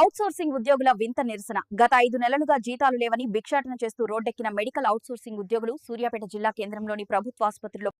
Outsourcing ఉద్యోగుల వింత నిరసన. గత 5 నెలలుగా జీతాలు లేవని భిక్షాటన చేస్తూ రోడ్డెక్కిన మెడికల్ అవుట్సోర్సింగ్ ఉద్యోగులు సూర్యాపేట జిల్లా కేంద్రంలోని ప్రభుత్వాసుపత్రిలో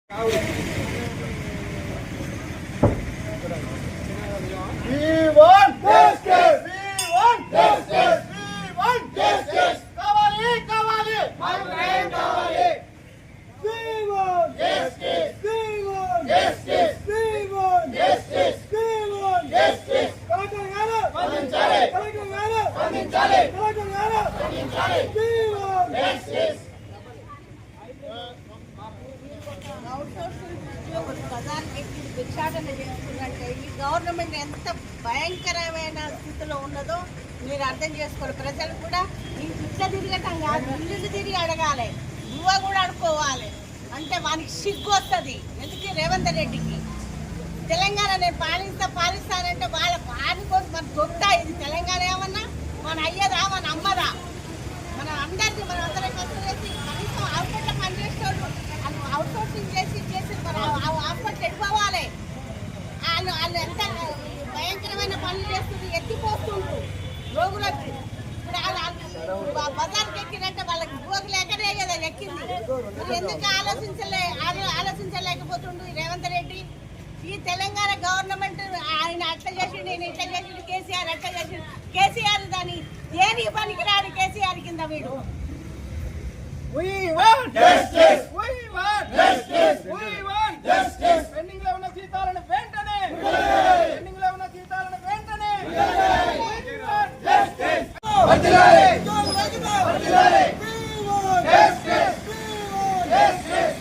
భిక్షాటన చేస్తుందంటే ఈ గవర్నమెంట్ ఎంత భయంకరమైన స్థితిలో ఉన్నదో మీరు అర్థం చేసుకోవాలి. ప్రజలు కూడా ఈ భిక్ష తిరగటం కాదు, ఇల్లు తిరిగి అడగాలి, నువ్వు కూడా అడుకోవాలి అంటే వానికి సిగ్గు వస్తుంది. ఎందుకు రేవంత్ రెడ్డికి తెలంగాణ నేను పాలిస్తానంటే వాళ్ళ వారి కోసం మన దొడ్డా ఇది తెలంగాణ ఏమన్నా మన అయ్యదా మన అమ్మదా మన అందరికీ మనం అందరం కష్టం చేసి కనీసం హాస్పిటల్ పనిచేసేవాళ్ళు అవుట్సోర్సింగ్ చేసి మన హాస్పిటల్ ఎడిపోవాలి. వాళ్ళు ఎంత భయంకరమైన పనులు చేస్తుంది, ఎత్తిపోతుండ్రు రోగులకు. ఇప్పుడు బజార్కి ఎక్కినంటే వాళ్ళకి రోగులు ఎక్కడే కదా ఎక్కింది. ఎందుకు ఆలోచించలేకపోతుండు రేవంత్ రెడ్డి? ఈ తెలంగాణ గవర్నమెంట్ ఆయన అట్లా చేసిండు, నేను ఇట్లా చేసిండు, కేసీఆర్ అట్లా చేసిండు. కేసీఆర్ దాని దేనికి పనికిరాడు కేసీఆర్ కింద వీడు. We want justice. We want justice. We want justice. Pending లో ఉన్న జీతాలను వెంటనే pending లో ఉన్న జీతాలను వెంటనే We want justice. వదిలాలి వదిలాలి We want justice. We want justice.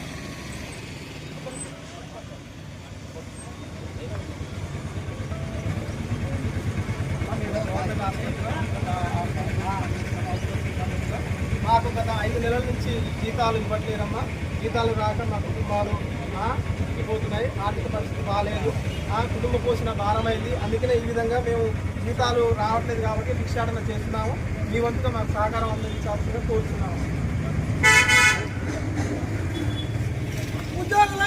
మాకు గత 5 నెలల నుంచి జీతాలు ఇవ్వట్లేరమ్మా. జీతాలు రాక మా కుటుంబాలు చిక్కిపోతున్నాయి. ఆర్థిక పరిస్థితి బాగాలేదు, కుటుంబ పోషణ భారమైంది. అందుకనే ఈ విధంగా మేము జీతాలు రావట్లేదు కాబట్టి భిక్షాటన చేస్తున్నాము. మీ వంతుగా మాకు సహకారం అందించాల్సిందిగా కోరుతున్నాము. ఉద్యోగులు